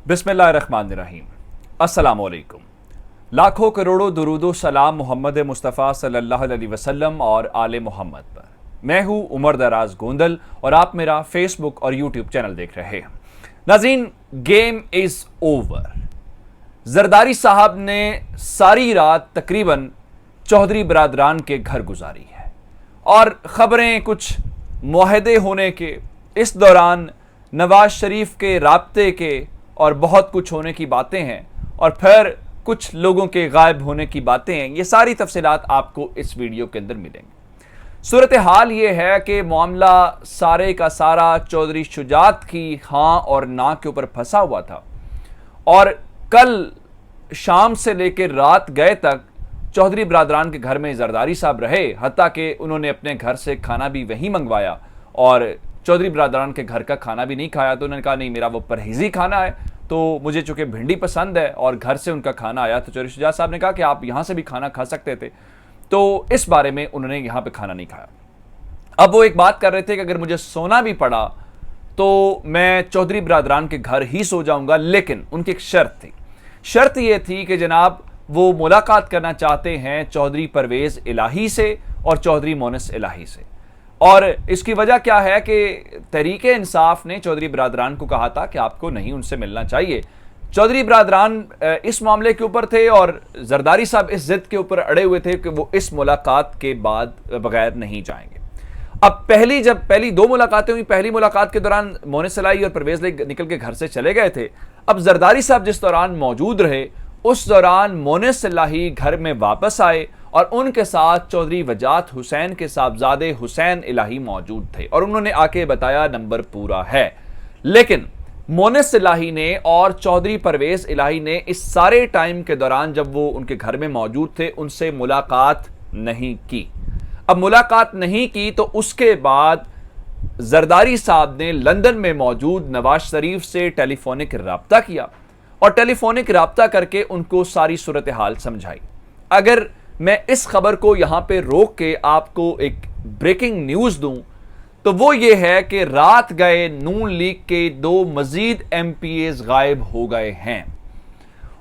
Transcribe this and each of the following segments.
बिस्मिल्लाहिर्रहमानिर्रहीम। अस्सलाम वालेकुम। लाखों करोड़ों दुरूदो सलाम मोहम्मद मुस्तफ़ा सल्लल्लाहु अलैहि वसल्लम और आले मोहम्मद पर। मैं हूं उमर दराज गोंदल और आप मेरा फेसबुक और यूट्यूब चैनल देख रहे हैं। नाज़रीन, गेम इज ओवर। जरदारी साहब ने सारी रात तकरीबन चौधरी बरादरान के घर गुजारी है और खबरें कुछ मुआहदे होने के, इस दौरान नवाज शरीफ के राब्ते के और बहुत कुछ होने की बातें हैं और फिर कुछ लोगों के गायब होने की बातें हैं। ये सारी तफसीलात आपको इस वीडियो के अंदर मिलेंगी। सूरत हाल ये है कि मामला सारे का सारा चौधरी शुजात की हाँ और ना के ऊपर फंसा हुआ था और कल शाम से लेकर रात गए तक चौधरी बरादरान के घर में जरदारी साहब रहे, हत्ता कि उन्होंने अपने घर से खाना भी वहीं मंगवाया और चौधरी बरादरान के घर का खाना भी नहीं खाया। तो उन्होंने कहा नहीं, मेरा वो परहेजी खाना है, तो मुझे चूंकि भिंडी पसंद है और घर से उनका खाना आया। तो चौधरी शुजात साहब ने कहा कि आप यहां से भी खाना खा सकते थे, तो इस बारे में उन्होंने यहां पे खाना नहीं खाया। अब वो एक बात कर रहे थे कि अगर मुझे सोना भी पड़ा तो मैं चौधरी बरादरान के घर ही सो जाऊंगा, लेकिन उनकी एक शर्त थी। शर्त यह थी कि जनाब वो मुलाकात करना चाहते हैं चौधरी परवेज इलाही से और चौधरी मोनिस इलाही से। और इसकी वजह क्या है कि तहरीके इंसाफ ने चौधरी बरादरान को कहा था कि आपको नहीं उनसे मिलना चाहिए। चौधरी बरादरान इस मामले के ऊपर थे और जरदारी साहब इस जिद के ऊपर अड़े हुए थे कि वो इस मुलाकात के बाद बगैर नहीं जाएंगे। अब पहली दो मुलाकातें हुई। पहली मुलाकात के दौरान मोनिस इलाही और परवेज निकल के घर से चले गए थे। अब जरदारी साहब जिस दौरान मौजूद रहे, उस दौरान मोनिस इलाही घर में वापस आए और उनके साथ चौधरी वजात हुसैन के साहबजादे हुसैन इलाही मौजूद थे और उन्होंने आके बताया नंबर पूरा है। लेकिन मोनिस इलाही ने और चौधरी परवेज इलाही ने इस सारे टाइम के दौरान जब वो उनके घर में मौजूद थे उनसे मुलाकात नहीं की। अब मुलाकात नहीं की तो उसके बाद जरदारी साहब ने लंदन में मौजूद नवाज शरीफ से टेलीफोनिक राब्ता किया और टेलीफोनिक राब्ता करके उनको सारी सूरत हाल समझाई। अगर मैं इस खबर को यहां पे रोक के आपको एक ब्रेकिंग न्यूज दूं तो वो ये है कि रात गए नून लीग के 2 मजीद एमपीएस गायब हो गए हैं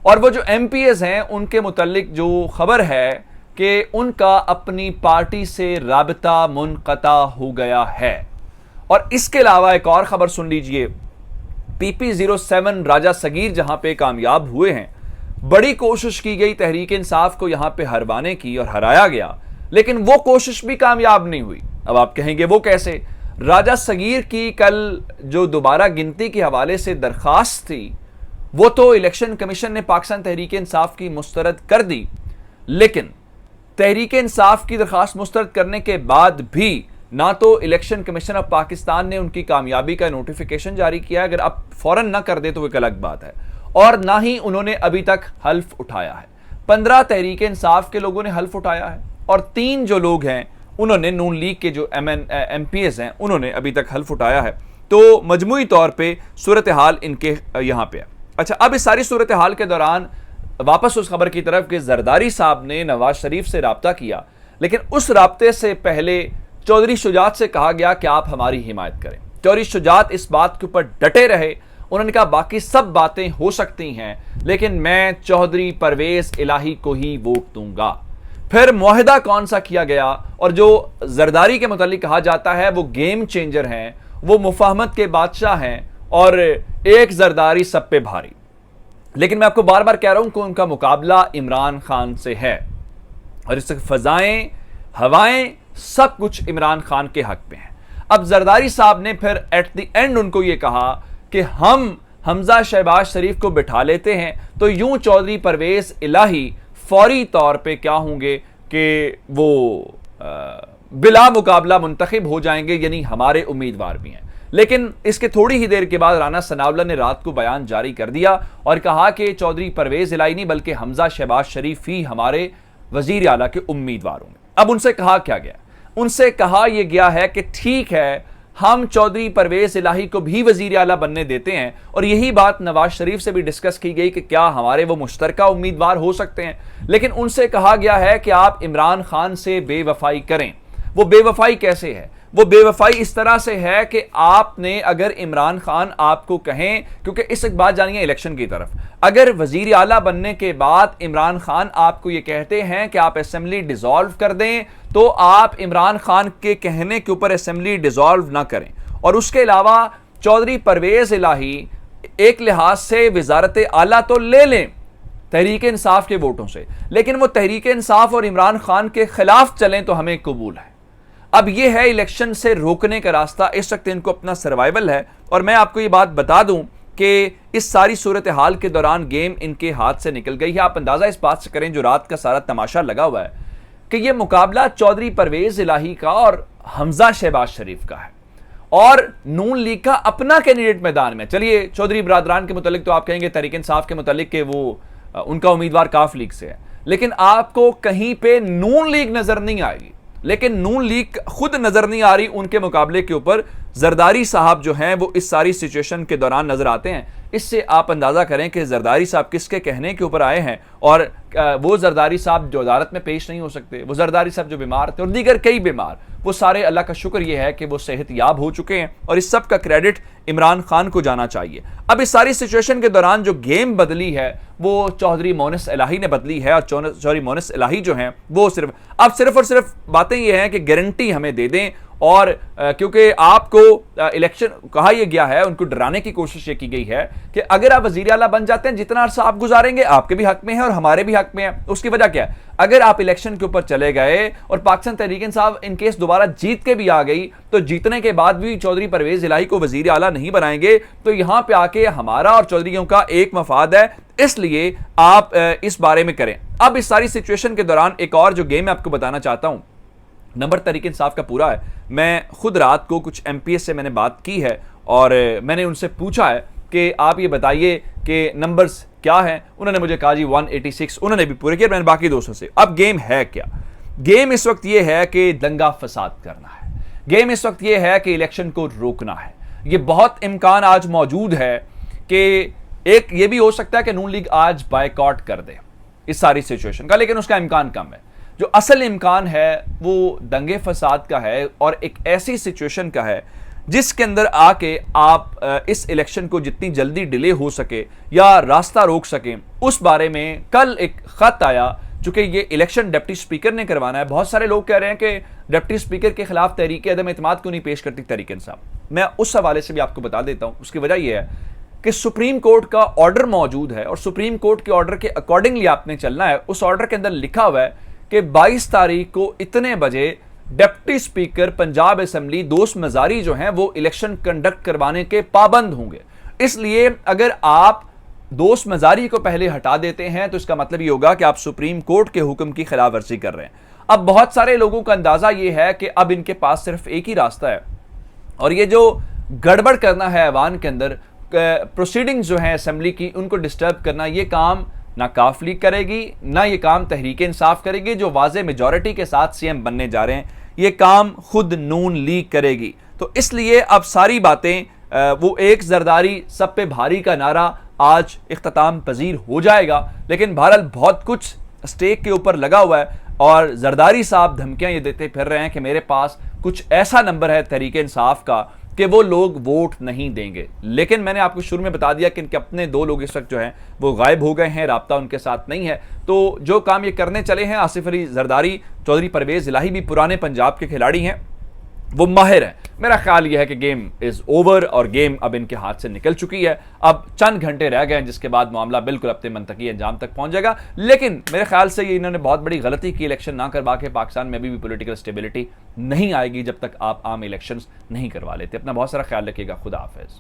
और वो जो एमपीएस हैं उनके मुतालिक जो खबर है कि उनका अपनी पार्टी से राबता मुनक़ता हो गया है। और इसके अलावा एक और खबर सुन लीजिए। PP07 राजा सगीर जहां पे कामयाब हुए हैं, बड़ी कोशिश की गई तहरीक इंसाफ को यहां पे हरवाने की और हराया गया, लेकिन वो कोशिश भी कामयाब नहीं हुई। अब आप कहेंगे वो कैसे? राजा सगीर की कल जो दोबारा गिनती के हवाले से दरखास्त थी वो तो इलेक्शन कमीशन ने पाकिस्तान तहरीक इंसाफ की मुस्तरद कर दी, लेकिन तहरीक इंसाफ की दरखास्त मुस्तरद करने के बाद भी ना तो इलेक्शन कमीशन ऑफ पाकिस्तान ने उनकी कामयाबी का नोटिफिकेशन जारी किया, अगर आप फौरन ना कर दे तो एक अलग बात है, और ना ही उन्होंने अभी तक हल्फ उठाया है। 15 तहरीक इंसाफ के लोगों ने हल्फ उठाया है और 3 जो लोग हैं उन्होंने नून लीग के जो एमपीएस हैं उन्होंने अभी तक हल्फ उठाया है। तो मजमूई तौर पे सूरत हाल इनके यहां पे है। अच्छा, अब इस सारी सूरत हाल के दौरान वापस उस खबर की तरफ कि जरदारी साहब ने नवाज शरीफ से राब्ता किया, लेकिन उस राब्ते से पहले चौधरी शुजात से कहा गया कि आप हमारी हिमायत करें। चौधरी शुजात इस बात के ऊपर डटे रहे। उन्होंने कहा बाकी सब बातें हो सकती हैं, लेकिन मैं चौधरी परवेज इलाही को ही वोट दूंगा। फिर मुआहदा कौन सा किया गया और जो जरदारी के मुतालिक कहा जाता है वो गेम चेंजर हैं, वो मुफाहमत के बादशाह हैं और एक जरदारी सब पे भारी। लेकिन मैं आपको बार बार कह रहा हूं कि उनका मुकाबला इमरान खान से है और इससे फजाएं हवाएं सब कुछ इमरान खान के हक में है। अब जरदारी साहब ने फिर एट द एंड उनको यह कहा कि हम हमजा शहबाज शरीफ को बिठा लेते हैं तो यूं चौधरी परवेज इलाही फौरी तौर पे क्या होंगे कि वो बिला मुकाबला मुंतखब हो जाएंगे, यानी हमारे उम्मीदवार भी हैं। लेकिन इसके थोड़ी ही देर के बाद राना सनाउल्लाह ने रात को बयान जारी कर दिया और कहा कि चौधरी परवेज इलाही नहीं बल्कि हमजा शहबाज शरीफ ही हमारे वजीर आला के उम्मीदवार होंगे। अब उनसे कहा क्या गया? उनसे कहा यह गया है कि ठीक है, हम चौधरी परवेज इलाही को भी वजीर आला बनने देते हैं और यही बात नवाज शरीफ से भी डिस्कस की गई कि क्या हमारे वो मुश्तरका उम्मीदवार हो सकते हैं। लेकिन उनसे कहा गया है कि आप इमरान खान से बेवफाई करें। वो बेवफाई कैसे है? वो बेवफाई इस तरह से है कि आपने अगर इमरान खान आपको कहें, क्योंकि इस एक बात जानिए इलेक्शन की तरफ, अगर वजीर आला बनने के बाद इमरान खान आपको ये कहते हैं कि आप असेंबली डिसॉल्व कर दें, तो आप इमरान खान के कहने के ऊपर असेंबली डिसॉल्व ना करें। और उसके अलावा चौधरी परवेज इलाही एक लिहाज से वजारत आला तो ले लें तहरीक इंसाफ के वोटों से, लेकिन वो तहरीक इंसाफ और इमरान खान के खिलाफ चलें तो हमें कबूल है। अब ये है इलेक्शन से रोकने का रास्ता, इस वक्त इनको अपना सर्वाइवल है। और मैं आपको ये बात बता दूं कि इस सारी सूरत हाल के दौरान गेम इनके हाथ से निकल गई है। आप अंदाजा इस बात से करें, जो रात का सारा तमाशा लगा हुआ है, कि यह मुकाबला चौधरी परवेज इलाही का और हमजा शहबाज शरीफ का है, और नून लीग का अपना कैंडिडेट मैदान में। चलिए, चौधरी बरादरान के मुतालिक तो आप कहेंगे तहरीक इंसाफ के मुतालिक कि वो उनका उम्मीदवार काफ लीग से है, लेकिन आपको कहीं पे नून लीग नजर नहीं आएगी। लेकिन नून लीग खुद नजर नहीं आ रही उनके मुकाबले के ऊपर। जरदारी साहब जो हैं वो इस सारी सिचुएशन के दौरान नजर आते हैं। इससे आप अंदाजा करें कि जरदारी साहब किसके कहने के ऊपर आए हैं, और वो जरदारी साहब जो अदालत में पेश नहीं हो सकते, वो जरदारी साहब जो बीमार थे और दीगर कई बीमार, वो सारे अल्लाह का शुक्र ये है कि वो सेहतयाब हो चुके हैं, और इस सब का क्रेडिट इमरान खान को जाना चाहिए। अब इस सारी सिचुएशन के दौरान जो गेम बदली है वो चौधरी मोनिस इलाही ने बदली है, और चौधरी मोनिस इलाही जो हैं वो सिर्फ और सिर्फ बातें ये हैं कि गारंटी हमें दे दें, और क्योंकि आपको इलेक्शन कहा यह गया है, उनको डराने की कोशिश ये की गई है कि अगर आप वजीर आला बन जाते हैं, जितना अरसा आप गुजारेंगे आपके भी हक में है और हमारे भी हक में है। उसकी वजह क्या है? अगर आप इलेक्शन के ऊपर चले गए और पाकिस्तान तहरीक इंसाफ इन केस दोबारा जीत के भी आ गई, तो जीतने के बाद भी चौधरी परवेज इलाही को वजीर आला नहीं बनाएंगे, तो यहां पे आके हमारा और चौधरीयों का एक मफाद है, इसलिए आप इस बारे में करें। अब इस सारी सिचुएशन के दौरान एक और जो गेम मैं आपको बताना चाहता हूं, नंबर तहरीक इंसाफ का पूरा है। मैं खुद रात को कुछ एमपीएस से मैंने बात की है और मैंने उनसे पूछा है कि आप ये बताइए कि नंबर्स क्या हैं। उन्होंने मुझे कहा जी 186, उन्होंने भी पूरे किया, मैंने बाकी दोस्तों से। अब गेम है क्या? गेम इस वक्त ये है कि दंगा फसाद करना है। गेम इस वक्त ये है कि इलेक्शन को रोकना है। ये बहुत इम्कान आज मौजूद है कि एक ये भी हो सकता है कि नून लीग आज बायकॉट कर दे इस सारी सिचुएशन का, लेकिन उसका इम्कान कम है। जो असल इम्कान है वो दंगे फसाद का है और एक ऐसी सिचुएशन का है जिसके अंदर आके आप इस इलेक्शन को जितनी जल्दी डिले हो सके या रास्ता रोक सकें, उस बारे में कल एक खत आया। चूंकि ये इलेक्शन डिप्टी स्पीकर ने करवाना है, बहुत सारे लोग कह रहे हैं कि डिप्टी स्पीकर के खिलाफ तहरीक अदम एतमाद क्यों नहीं पेश करती तहरीक इंसाफ। मैं उस हवाले से भी आपको बता देता हूं। उसकी वजह यह है कि सुप्रीम कोर्ट का ऑर्डर मौजूद है और सुप्रीम कोर्ट के ऑर्डर के अकॉर्डिंगली आपने चलना है। उस ऑर्डर के अंदर लिखा हुआ है कि 22 तारीख को इतने बजे डिप्टी स्पीकर पंजाब असेंबली दोस्त मजारी जो हैं वो इलेक्शन कंडक्ट करवाने के पाबंद होंगे। इसलिए अगर आप दोस्त मजारी को पहले हटा देते हैं तो इसका मतलब ये होगा कि आप सुप्रीम कोर्ट के हुक्म की खिलाफ वर्जी कर रहे हैं। अब बहुत सारे लोगों का अंदाजा ये है कि अब इनके पास सिर्फ एक ही रास्ता है, और ये जो गड़बड़ करना है ऐवान के अंदर, प्रोसीडिंग्स जो हैं असेंबली की, उनको डिस्टर्ब करना, ये काम ना काफ लीग करेगी, ना ये काम तहरीक इंसाफ करेगी जो वाज़े मेजॉरिटी के साथ सीएम बनने जा रहे हैं। ये काम खुद नून लीग करेगी। तो इसलिए अब सारी बातें वो एक जरदारी सब पे भारी का नारा आज इख्तिताम पजीर हो जाएगा, लेकिन बहरहाल बहुत कुछ स्टेक के ऊपर लगा हुआ है और जरदारी साहब धमकियां ये देते फिर रहे हैं कि मेरे पास कुछ ऐसा नंबर है तहरीक इंसाफ का कि वो लोग वोट नहीं देंगे। लेकिन मैंने आपको शुरू में बता दिया कि इनके अपने 2 लोग इस वक्त जो हैं वो गायब हो गए हैं, राब्ता उनके साथ नहीं है। तो जो काम ये करने चले हैं, आसिफ अली जरदारी, चौधरी परवेज इलाही भी पुराने पंजाब के खिलाड़ी हैं, वो माहिर हैं। मेरा ख्याल यह है कि गेम इज ओवर और गेम अब इनके हाथ से निकल चुकी है। अब चंद घंटे रह गए हैं जिसके बाद मामला बिल्कुल अपने मंतकी अंजाम तक पहुंच जाएगा। लेकिन मेरे ख्याल से ये इन्होंने बहुत बड़ी गलती की इलेक्शन ना करवा के। पाकिस्तान में अभी भी पॉलिटिकल स्टेबिलिटी नहीं आएगी जब तक आप आम इलेक्शंस नहीं करवा लेते। अपना बहुत सारा ख्याल रखिएगा। खुदा हाफिज।